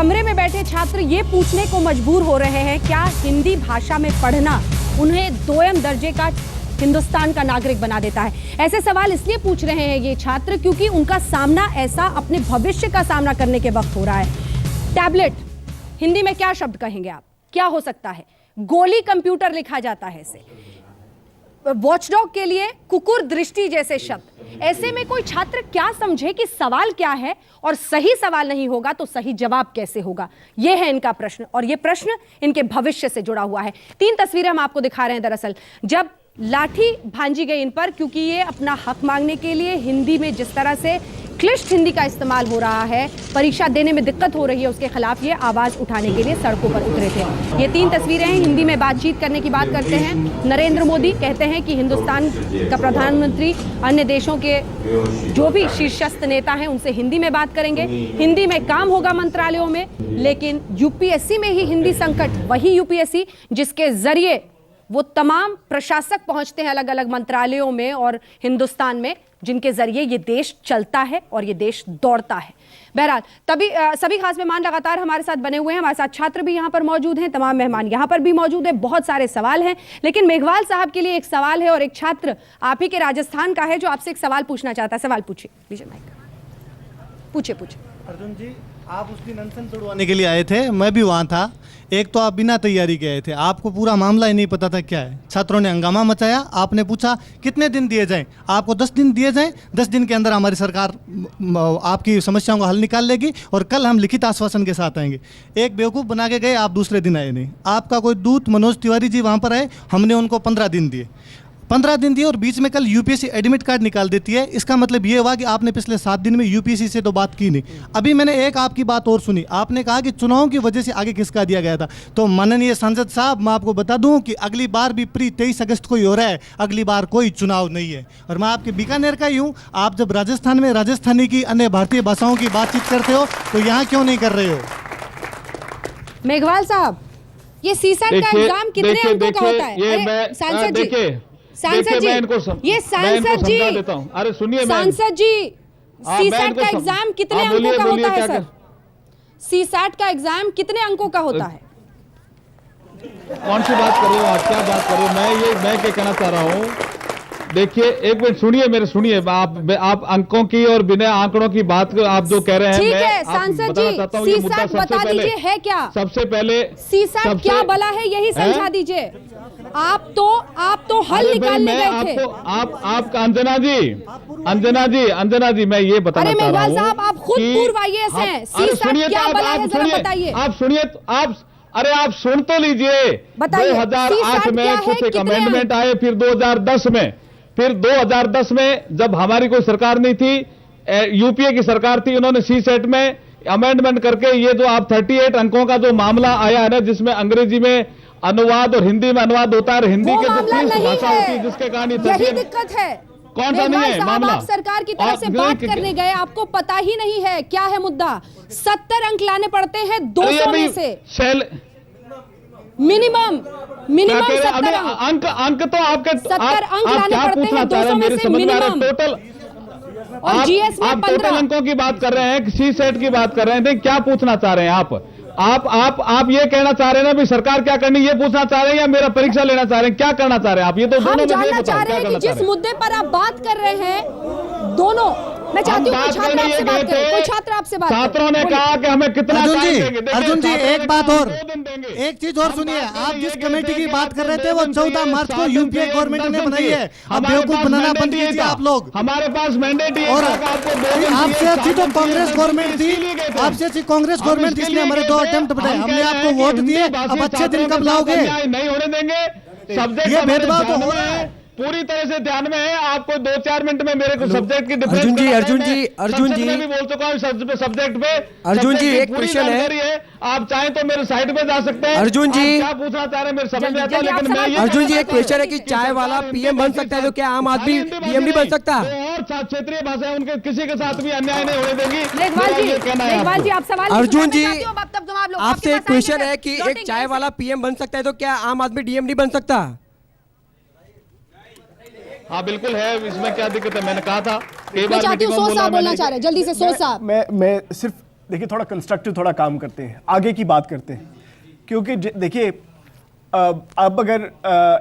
कमरे में बैठे छात्र ये पूछने को मजबूर हो रहे हैं, क्या हिंदी भाषा में पढ़ना उन्हें दोयम दर्जे का हिंदुस्तान का नागरिक बना देता है? ऐसे सवाल इसलिए पूछ रहे हैं ये छात्र क्योंकि उनका सामना ऐसा अपने भविष्य का सामना करने के वक्त हो रहा है। टैबलेट, हिंदी में क्या शब्द कहेंगे आप? क्या हो सकता है? गोली कंप्यूटर लिखा जाता है इसे। वॉचडॉग के लिए कुकुर दृष्टि जैसे शब्द। ऐसे में कोई छात्र क्या समझे कि सवाल क्या है, और सही सवाल नहीं होगा तो सही जवाब कैसे होगा? यह है इनका प्रश्न, और यह प्रश्न इनके भविष्य से जुड़ा हुआ है। 3 तस्वीरें हम आपको दिखा रहे हैं। दरअसल जब लाठी भांजी गई इन पर, क्योंकि ये अपना हक मांगने के लिए हिंदी में जिस तरह से क्लिष्ट हिंदी का इस्तेमाल हो रहा है, परीक्षा देने में दिक्कत हो रही है, उसके खिलाफ ये आवाज उठाने के लिए सड़कों पर उतरे थे। ये 3 तस्वीरें हैं। हिंदी में बातचीत करने की बात करते हैं। नरेंद्र मोदी कहते हैं कि हिंदुस्तान का प्रधानमंत्री अन्य देशों के जो भी शीर्षस्थ नेता हैं उनसे हिंदी में बात करेंगे, हिंदी में काम होगा मंत्रालयों में। लेकिन यूपीएससी में ही हिंदी संकट, वही यूपीएससी जिसके जरिए वो तमाम प्रशासक पहुंचते हैं अलग अलग मंत्रालयों में और हिंदुस्तान में, जिनके जरिए ये देश चलता है और ये देश दौड़ता है। बहरहाल तभी सभी खास मेहमान लगातार हमारे साथ बने हुए हैं। हमारे साथ छात्र भी यहाँ पर मौजूद हैं, तमाम मेहमान यहाँ पर भी मौजूद हैं। बहुत सारे सवाल हैं, लेकिन मेघवाल साहब के लिए एक सवाल है और एक छात्र आप ही के राजस्थान का है जो आपसे एक सवाल पूछना चाहता है। सवाल पूछिए, विजय माइक पूछिए। अर्जुन जी, आप उस दिन अनशन तोड़वाने के लिए आए थे, मैं भी वहाँ था। एक तो आप बिना तैयारी के आए थे, आपको पूरा मामला ही नहीं पता था क्या है। छात्रों ने हंगामा मचाया, आपने पूछा कितने दिन दिए जाएं, आपको 10 दिन दिए जाएं, 10 दिन के अंदर हमारी सरकार आपकी समस्याओं का हल निकाल लेगी और कल हम लिखित आश्वासन के साथ आएंगे। एक बेवकूफ़ बना के गए, आप दूसरे दिन आए नहीं। आपका कोई दूत मनोज तिवारी जी वहाँ पर आए, हमने उनको 15 दिन दिए, 15 दिन दिए और बीच में कल यूपीएससी एडमिट कार्ड निकाल देती है। इसका मतलब ये हुआ कि आपने पिछले 7 दिन में यूपीएससी से तो बात की नहीं। अभी मैंने एक आपकी बात और सुनी, आपने कहा कि चुनाव की वजह से आगे किसका दिया गया था। तो माननीय सांसद साहब, मैं आपको बता दूं कि अगली बार भी प्री 23 अगस्त को ही हो रहा है, अगली बार कोई चुनाव नहीं है। और मैं आपके बीकानेर का ही हूँ, आप जब राजस्थान में राजस्थानी की अन्य भारतीय भाषाओं की बातचीत करते हो तो यहाँ क्यों नहीं कर रहे हो? मेघवाल साहब, ये सीसैट का एग्जाम कितने अंकों का होता है? सांसद जी, सांसद जी, ये सांसद जी, अरे सुनिए सांसद जी, सीसैट का एग्जाम कितने अंकों का होता है सर? सीसैट का एग्जाम कितने अंकों का होता है? कौन सी बात कर रहे हो आप? क्या बात कर रहे हो? मैं क्या कहना चाह रहा हूँ, देखिए एक मिनट सुनिए मेरे, सुनिए। आप अंकों की और बिना आंकड़ों की बात आप जो कह रहे हैं, ठीक है सांसद जी, सीसैट बता दीजिए है क्या? सबसे पहले सीसैट क्या बला है यही समझा दीजिए। आप तो हल निकालने गए थे। आप अंजना जी, मैं ये बताना चाह रहा हूँ। साहब, आप खुद पूर्व आईएएस हैं, सीसैट क्या बला है जरा बताइए। आप सुनिए, अरे आप सुन तो लीजिए। 2008 में कुछ एक अमेंडमेंट आए, फिर 2010 में जब हमारी कोई सरकार नहीं थी, यूपीए की सरकार थी, उन्होंने सीसैट में अमेंडमेंट करके ये जो आप 38 अंकों का जो मामला आया है ना, जिसमें अंग्रेजी में अनुवाद और हिंदी में अनुवाद होता है, हिंदी के जो 30 भाषा होती है, जिसके कारण यही दिक्कत है। कौन सा नहीं है मामला? आप सरकार की तरफ से बात करने गए, आपको पता ही नहीं है क्या है मुद्दा। 70 अंक लाने पड़ते हैं 200 में से, मिनिमम 70 अंक तो आपके 70 अंक लाने पड़ते हैं 200 में से मिनिमम। टोटल और जीएस में 15 टोटल अंकों की बात कर रहे हैं, सीसैट की बात कर रहे हैं। क्या पूछना चाह रहे हैं आप ये कहना चाह रहे हैं ना भी सरकार क्या करनी, ये पूछना चाह रहे हैं या मेरा परीक्षा लेना चाह रहे हैं? क्या करना चाह रहे हैं आप? ये तो हम जानना चाह रहे हैं कि जिस मुद्दे पर आप बात कर रहे हैं, दोनों, मैं चाहती हूँ कोई छात्र आपसे बात करे, कोई छात्र आपसे बात करे। छात्रों ने कहा कि हमें कितना अर्जुन जी एक बात और, एक चीज और सुनिए। आप जिस कमेटी की बात कर रहे थे वो 14 मार्च को यूपीए गवर्नमेंट ने बनाई है। अब बेवकूफ बनाना बंद कीजिए आप लोग। हमारे पास मैंडेट ही है। और आपसे अच्छी तो कांग्रेस गवर्नमेंट थी, आपसे अच्छी कांग्रेस गवर्नमेंट थी, इसने हमारे 2 अटेम्प्ट बढ़ाए, हमने आपको वोट दिए। अब अच्छे दिन कब लाओगे? नहीं होने देंगे। सब्जेक्ट ये भेदभाव तो हो रहा है, पूरी तरह से ध्यान में है। आपको 2-4 मिनट में मेरे को सब्जेक्ट की डिफरेंस अर्जुन जी मैं भी बोल चुका हूँ सब्जेक्ट पे। अर्जुन जी एक क्वेश्चन है, आप चाहें तो मेरे साइड पे जा सकते हैं। अर्जुन जी क्या पूछना चाह रहे हैं मेरे समझ में आता है, लेकिन मैं अर्जुन जी एक क्वेश्चन है कि चाय वाला पीएम बन सकता है तो क्या आम आदमी डीएमडी बन सकता है? और क्षेत्रीय भाषाएं उनके किसी के साथ भी अन्याय नहीं होने देंगी। मेघवाल जी आप सवाल अर्जुन जी आपसे एक क्वेश्चन है कि एक चाय वाला पीएम बन सकता है तो क्या आम आदमी डीएमडी बन सकता है? हाँ बिल्कुल है, इसमें क्या दिक्कत है? मैंने कहा था मैं चाहती हूँ, सो साहब बोलना चाह रहे हैं, जल्दी से सो साहब। मैं सिर्फ देखिए थोड़ा कंस्ट्रक्टिव थोड़ा काम करते हैं, आगे की बात करते हैं, क्योंकि देखिए अब अगर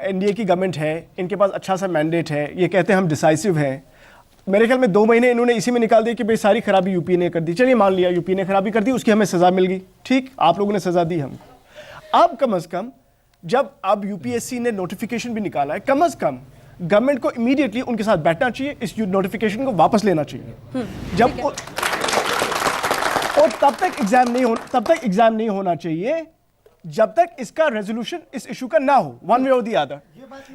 एनडीए की गवर्नमेंट है, इनके पास अच्छा सा मैंडेट है, ये कहते हैं हम डिसाइसिव हैं। मेरे ख्याल में 2 महीने इन्होंने इसी में निकाल दिया कि भाई सारी खराबी यूपी ने कर दी। चलिए मान लिया यूपी ने खराबी कर दी, उसकी हमें सजा मिल गई, ठीक, आप लोगों ने सजा दी हमको। अब कम से कम जब अब यूपीएससी ने नोटिफिकेशन भी निकाला है, कम से कम गवर्नमेंट को इमीडिएटली उनके साथ बैठना चाहिए, इस नोटिफिकेशन को वापस लेना चाहिए। जब और तब तक एग्जाम नहीं होना चाहिए जब तक इसका रेजोल्यूशन इस इशू का ना हो, वन वे और दी अदर।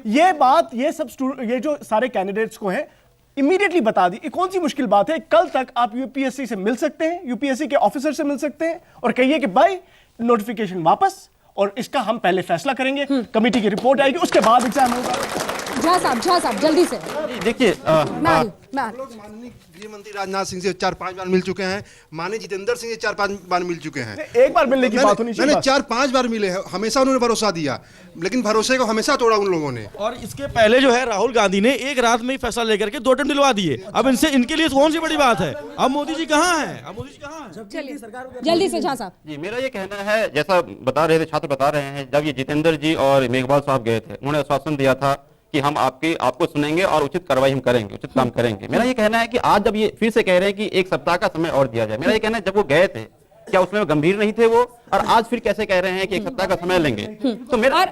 ये जो सारे कैंडिडेट्स को है इमीडिएटली बता दी। कौन सी मुश्किल बात है? कल तक आप यूपीएससी से मिल सकते हैं, यूपीएससी के ऑफिसर से मिल सकते हैं और कहिए कि भाई नोटिफिकेशन वापस, और इसका हम पहले फैसला करेंगे, कमेटी की रिपोर्ट आएगी, उसके बाद एग्जाम होगा। झा साहब जल्दी से देखिए, माननीय गृह मंत्री राजनाथ सिंह से 4-5 बार मिल चुके हैं, माननीय जितेंद्र सिंह से 4-5 बार मिल चुके हैं। एक बार मिलने की बात होनी चाहिए। मैंने 4-5 बार मिले हैं, हमेशा उन्होंने भरोसा दिया, लेकिन भरोसे को हमेशा तोड़ा उन लोगों ने। और इसके पहले जो है राहुल गांधी ने एक रात में ही फैसला लेकर के 2 टर्म दिलवा दिए। अब इनके लिए कौन सी बड़ी बात है? अब मोदी जी कहाँ हैं? चलिए जल्दी से झा साहब। जी, मेरा ये कहना है, जैसा बता रहे थे छात्र बता रहे हैं, जब ये जितेंद्र जी और मेघवाल साहब गए थे, उन्होंने आश्वासन दिया था कि हम आपको सुनेंगे और उचित कार्रवाई हम करेंगे, उचित काम करेंगे। मेरा ये कहना है कि आज जब ये फिर से कह रहे हैं कि 1 सप्ताह का समय और दिया जाए, मेरा ये कहना है जब वो गए थे क्या उसमें वो गंभीर नहीं थे वो, और आज फिर कैसे कह रहे हैं कि 1 सप्ताह का समय लेंगे? तो मेरा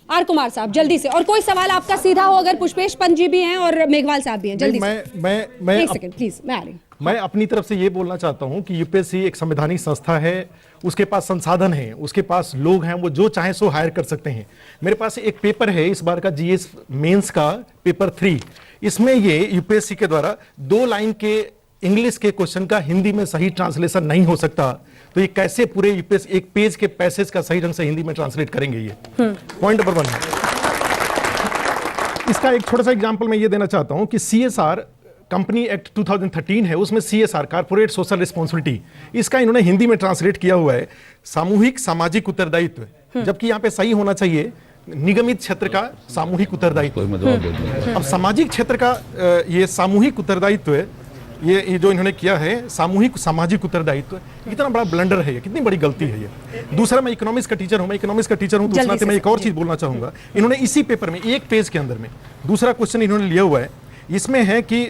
आर कुमार साहब जल्दी से, और कोई सवाल आपका सीधा हो, अगर पुष्पेश पंत जी भी हैं और मेघवाल साहब भी हैं, जल्दी से। मैं 1 सेकंड प्लीज, मैं आ रही हूँ। मैं अपनी तरफ से ये बोलना चाहता हूं कि यूपीएससी एक संवैधानिक संस्था है, उसके पास संसाधन है, उसके पास लोग हैं, वो जो चाहे सो हायर कर सकते हैं। मेरे पास एक पेपर है इस बार का जीएस मेंस का पेपर 3, इसमें ये यूपीएससी के द्वारा 2 लाइन के इंग्लिश के क्वेश्चन का हिंदी में सही ट्रांसलेशन नहीं हो सकता, तो ये कैसे पूरे यूपीएससी 1 पेज के पैसेज का सही ढंग से हिंदी में ट्रांसलेट करेंगे? ये पॉइंट नंबर 1 है। इसका एक छोटा सा एग्जांपल मैं ये देना चाहता हूं कि सीएसआर कंपनी एक्ट 2013 है, उसमें सीएसआर कॉर्पोरेट सोशल रिस्पॉन्सिबिलिटी, इसका इन्होंने हिंदी में ट्रांसलेट किया हुआ है सामूहिक सामाजिक उत्तरदायित्व, जबकि यहाँ पे सही होना चाहिए निगमित क्षेत्र का सामूहिक उत्तरदायित्व। अब सामाजिक क्षेत्र का ये सामूहिक उत्तरदायित्व, ये जो इन्होंने किया है सामूहिक सामाजिक उत्तरदायित्व, कितना बड़ा ब्लंडर है ये, कितनी बड़ी गलती है ये। दूसरा, मैं इकोनॉमिक्स का टीचर हूं, तो उस नाते मैं एक और चीज बोलना चाहूंगा। इन्होंने इसी पेपर में 1 पेज के अंदर में दूसरा क्वेश्चन इन्होंने लिया हुआ है, इसमें है कि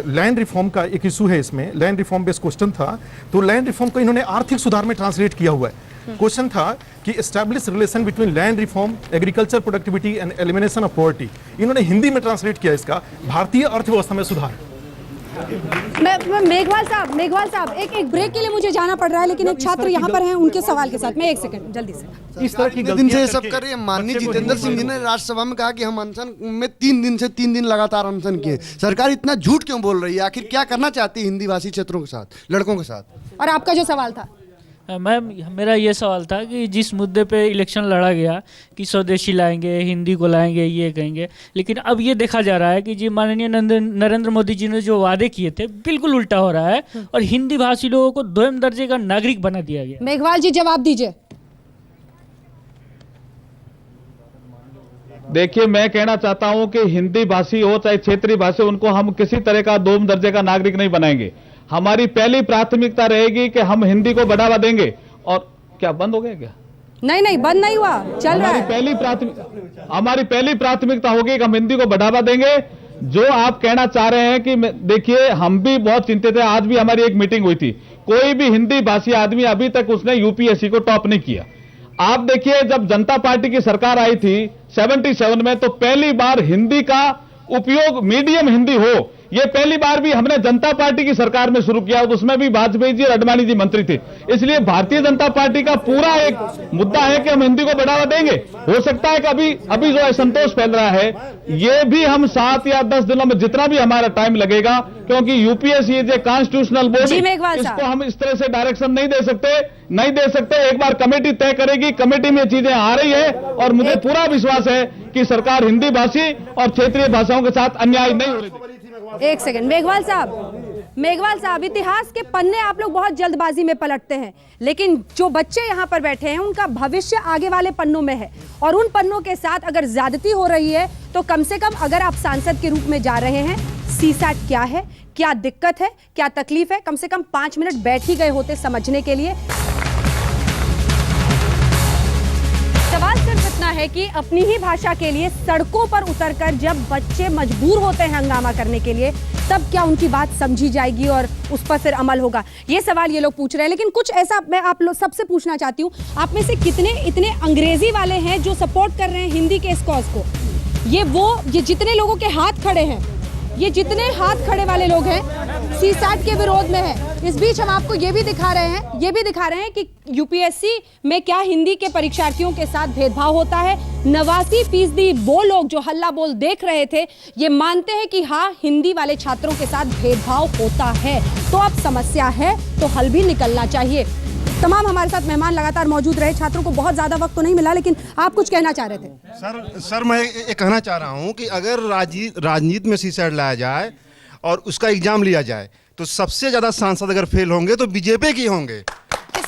लैंड रिफॉर्म का एक इशू है, इसमें लैंड रिफॉर्म बेस्ड क्वेश्चन था, तो लैंड रिफॉर्म को इन्होंने आर्थिक सुधार में ट्रांसलेट किया हुआ है। क्वेश्चन था कि establish relation between land reform, agriculture productivity and elimination of poverty, इन्होंने हिंदी में ट्रांसलेट किया इसका भारतीय अर्थव्यवस्था में सुधार। मेघवाल साहब एक ब्रेक के लिए मुझे जाना पड़ रहा है, लेकिन एक छात्र यहाँ पर हैं उनके सवाल के साथ मैं 1 सेकंड जल्दी से। इस तरह की दिन से ये सब कर रही है। माननीय जितेंद्र सिंह जी ने राज्यसभा में कहा कि हम अनशन में 3 दिन लगातार अनशन किए। सरकार इतना झूठ क्यों बोल रही है? आखिर क्या करना चाहती है हिंदी भाषी क्षेत्रों के साथ, लड़कों के साथ? और आपका जो सवाल था? मैम, मेरा ये सवाल था कि जिस मुद्दे पे इलेक्शन लड़ा गया कि स्वदेशी लाएंगे, हिंदी को लाएंगे, ये कहेंगे, लेकिन अब ये देखा जा रहा है कि जी माननीय नरेंद्र मोदी जी ने जो वादे किए थे बिल्कुल उल्टा हो रहा है और हिंदी भाषी लोगों को 2म दर्जे का नागरिक बना दिया गया। मेघवाल जी जवाब दीजिए। देखिए, मैं कहना चाहता हूं कि हिंदी भाषी हो चाहे क्षेत्रीय भाषी, उनको हम किसी तरह का 2म दर्जे का नागरिक नहीं बनाएंगे। हमारी पहली प्राथमिकता रहेगी कि हम हिंदी को बढ़ावा देंगे। और क्या बंद हो गया क्या? नहीं बंद नहीं हुआ, चल रहा है। हमारी पहली प्राथमिकता होगी कि हम हिंदी को बढ़ावा देंगे। जो आप कहना चाह रहे हैं कि देखिए, हम भी बहुत चिंतित है। आज भी हमारी एक मीटिंग हुई थी, कोई भी हिंदी भाषी आदमी अभी तक उसने यूपीएससी को टॉप नहीं किया। आप देखिए, जब जनता पार्टी की सरकार आई थी 77 में, तो पहली बार हिंदी का उपयोग मीडियम हिंदी हो, ये पहली बार भी हमने जनता पार्टी की सरकार में शुरू किया, तो उसमें भी वाजपेयी जी और अडवाणी जी मंत्री थे। इसलिए भारतीय जनता पार्टी का पूरा एक मुद्दा है कि हम हिंदी को बढ़ावा देंगे। हो सकता है कि अभी जो असंतोष फैल रहा है, ये भी हम 7 या 10 दिनों में, जितना भी हमारा टाइम लगेगा, क्योंकि UPSC is a constitutional body, इसको हम इस तरह से डायरेक्शन नहीं दे सकते। एक बार कमेटी तय करेगी, कमेटी में चीजें आ रही है और मुझे पूरा विश्वास है कि सरकार हिंदी भाषी और क्षेत्रीय भाषाओं के साथ अन्याय नहीं हो रही। 1 सेकंड, मेघवाल साहब, इतिहास के पन्ने आप लोग बहुत जल्दबाजी में पलटते हैं, लेकिन जो बच्चे यहाँ पर बैठे हैं उनका भविष्य आगे वाले पन्नों में है, और उन पन्नों के साथ अगर ज्यादती हो रही है तो कम से कम अगर आप सांसद के रूप में जा रहे हैं सीसैट क्या है, क्या दिक्कत है, क्या तकलीफ है, कम से कम 5 मिनट बैठ ही गए होते समझने के लिए। सवाल सिर्फ इतना है कि अपनी ही भाषा के लिए सड़कों पर उतरकर जब बच्चे मजबूर होते हैं हंगामा करने के लिए, तब क्या उनकी बात समझी जाएगी और उस पर फिर अमल होगा? ये सवाल ये लोग पूछ रहे हैं। लेकिन कुछ ऐसा मैं आप लोग सबसे पूछना चाहती हूँ, आप में से कितने इतने अंग्रेजी वाले हैं जो सपोर्ट कर रहे हैं हिंदी के इस कॉज को? ये जितने लोगों के हाथ खड़े हैं, ये जितने हाथ खड़े वाले लोग हैं सीसैट के विरोध में हैं। इस बीच हम आपको ये भी दिखा रहे हैं कि यूपीएससी में क्या हिंदी के परीक्षार्थियों के साथ भेदभाव होता है। 89% वो लोग जो हल्ला बोल देख रहे थे ये मानते हैं कि हाँ, हिंदी वाले छात्रों के साथ भेदभाव होता है। तो अब समस्या है तो हल भी निकलना चाहिए। तमाम हमारे साथ मेहमान लगातार मौजूद रहे। छात्रों को बहुत ज्यादा वक्त तो नहीं मिला, लेकिन आप कुछ कहना चाह रहे थे। सर मैं ये कहना चाह रहा हूँ कि अगर राजनीति में सीसैट लाया जाए और उसका एग्जाम लिया जाए तो सबसे ज्यादा सांसद अगर फेल होंगे तो बीजेपी की होंगे,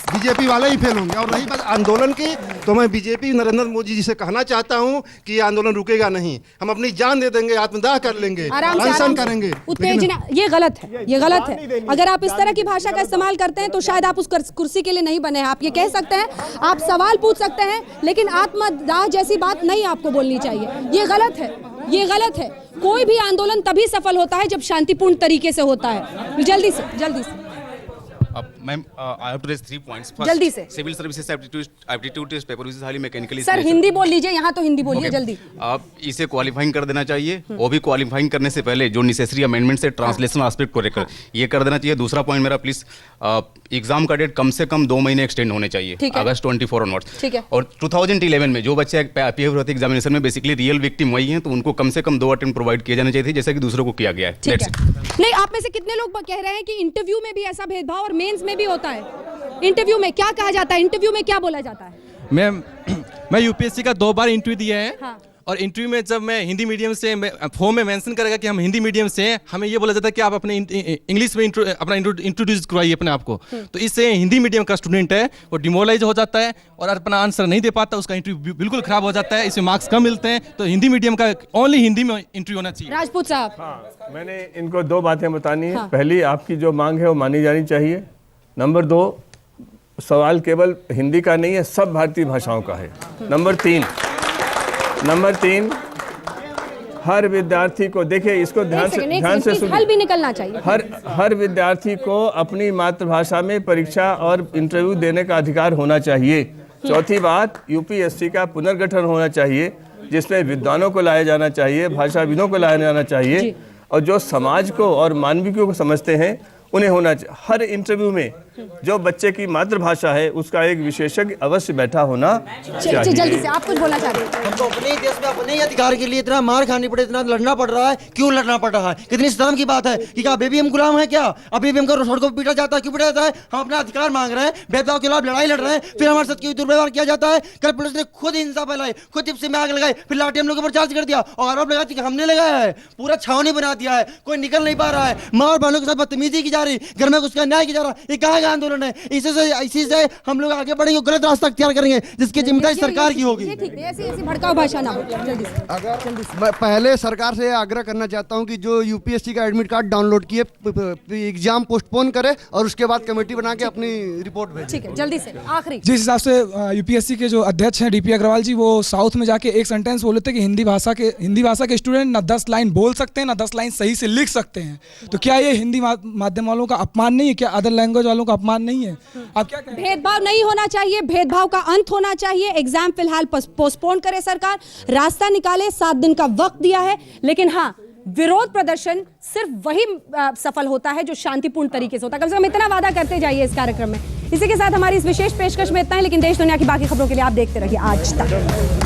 बीजेपी वाले ही फेल होंगे। और रही बात आंदोलन की, तो मैं बीजेपी नरेंद्र मोदी जी से कहना चाहता हूं कि ये आंदोलन रुकेगा नहीं। हम अपनी जान दे देंगे, आत्मदाह कर लेंगे, अनशन करेंगे। उत्तेजना ये गलत है, ये गलत है। अगर आप इस तरह की भाषा का इस्तेमाल करते हैं तो शायद आप उस कुर्सी के लिए नहीं बने हैं। आप ये कह सकते हैं, आप सवाल पूछ सकते हैं, लेकिन आत्मदाह जैसी बात नहीं आपको बोलनी चाहिए। ये गलत है, ये गलत है। कोई भी आंदोलन तभी सफल होता है जब शांतिपूर्ण तरीके से होता है। जल्दी से ma'am, I have to raise 3 points. First, जल्दी से। Civil services aptitude test paper which is highly mechanically. Sir Hindi बोल लीजिए, यहाँ तो हिंदी बोलिए जल्दी। आप इसे क्वालिफाइंग कर देना चाहिए। वो भी क्वालिफाइंग करने से पहले जो नेसेसरी अमेंडमेंट से ट्रांसलेशन एस्पेक्ट को लेकर ये कर देना चाहिए। दूसरा पॉइंट मेरा, प्लीज एग्जाम का डेट कम से कम 2 महीने एक्सटेंड होने चाहिए, अगस्त 24 ऑनवर्ड्स। ठीक है। और 2011 में जो बच्चे अपीयर होते एग्जामिनेशन में बेसिकली रियल विक्टिम वही हैं, तो उनको कम से कम 2 अटेम्प्ट प्रोवाइड किए जाने चाहिए, जैसा कि दूसरों को किया गया है। नहीं, आप में से कितने लोग कह रहे हैं कि इंटरव्यू में भी ऐसा भेदभाव और मेंस में भी होता है? इंटरव्यू में क्या कहा जाता है, इंटरव्यू में क्या बोला जाता है? मैं यूपीएससी का 2 बार इंटरव्यू दिया है। हाँ। और इंटरव्यू में जब मैं हिंदी मीडियम से फॉर्म में मेंशन करेगा कि हम हिंदी मीडियम से हैं, हमें ये बोला जाता है कि आप अपने इंग्लिश में अपना इंट्रोड्यूस करवाइए अपने आप को। तो इससे हिंदी मीडियम का स्टूडेंट है वो डिमोरलाइज हो जाता है और अपना आंसर नहीं दे पाता, उसका इंटरव्यू बिल्कुल खराब हो जाता है, इसमें मार्क्स कम मिलते हैं। तो हिंदी मीडियम का ओनली हिंदी में इंटरव्यू होना चाहिए। राजपूत साहब। हाँ, मैंने इनको 2 बातें बतानी है। पहली, आपकी जो मांग है वो मानी जानी चाहिए। नंबर 2, सवाल केवल हिंदी का नहीं है, सब भारतीय भाषाओं का है। नंबर 3, हर विद्यार्थी को, देखिए इसको ध्यान से सुनिए, हल भी निकलना चाहिए। हर विद्यार्थी को अपनी मातृभाषा में परीक्षा और इंटरव्यू देने का अधिकार होना चाहिए। चौथी बात, यूपीएससी का पुनर्गठन होना चाहिए, जिसमें विद्वानों को लाया जाना चाहिए, भाषाविदों को लाया जाना चाहिए, और जो समाज को और मानविकों को समझते हैं उन्हें होना चाहिए। हर इंटरव्यू में जो बच्चे की मातृभाषा है उसका एक विशेषज्ञ अवश्य बैठा होना चाहिए। जल्दी से, आप कुछ बोलना चाह रहे हैं? हमको अपने ही देश में अपने ही अधिकार के लिए इतना मार खानी पड़े, इतना लड़ना पड़ रहा है। क्यों लड़ना पड़ रहा है? कितनी शर्म की बात है कि क्या अभी भी हम गुलाम हैं? क्या अभी भी हमको सड़कों पर पीटा जाता है? क्यों पीटा जाता है? हम अपना अधिकार मांग रहे हैं, भेदभाव के खिलाफ लड़ाई लड़ रहे हैं, फिर हमारे साथ क्यों दुर्व्यवहार किया जाता है? कल पुलिस ने खुद हिंसा फैलाई, खुद जिप्सी में आग लगाई, फिर लाठी हम लोगों पर चार्ज कर दिया और आरोप लगाया कि हमने लगाया है। पूरा छावनी बना दिया है, कोई निकल नहीं पा रहा है, माँ और बहनों के साथ बदतमीजी की जा रही, घर में उसका न्याय किया जा रहा है। ये कहाँ का आंदोलन है? इसी से हम लोग आगे बढ़ेंगे, गलत रास्ता अख्तियार करेंगे, जिसकी जिम्मेदारी सरकार की होगी। ऐसी भड़काऊ भाषा ना हो। जल्दी से। मैं पहले सरकार से आग्रह करना चाहता हूं कि जो यूपीएससी का एडमिट कार्ड डाउनलोड किए एग्जाम पोस्टपोन करे और उसके बाद कमेटी बना के अपनी रिपोर्ट भेजे। ठीक है, जल्दी से आखिरी। जिस हिसाब से यूपीएससी के जो अध्यक्ष हैं डीपी अग्रवाल जी, वो साउथ में जाके एक सेंटेंस बोले थे कि हिंदी भाषा के स्टूडेंट ना 10 लाइन बोल सकते हैं, ना 10 लाइन सही से लिख सकते हैं। तो क्या ये हिंदी माध्यम वालों का अपमान नहीं है? क्या अदर लैंग्वेज वालों का अपमान नहीं है? आप क्या कहें? भेदभाव नहीं होना चाहिए, भेदभाव का अंत होना चाहिए। एग्जाम फिलहाल पोस्टपोन करे सरकार, रास्ता निकाले, 7 दिन का वक्त दिया है। लेकिन हाँ, विरोध प्रदर्शन सिर्फ वही सफल होता है जो शांतिपूर्ण तरीके से होता है। कम से कम इतना वादा करते जाइए इस कार्यक्रम में। इसी के साथ हमारी इस विशेष पेशकश में इतना है, लेकिन देश दुनिया की बाकी खबरों के लिए आप देखते रहिए आज तक।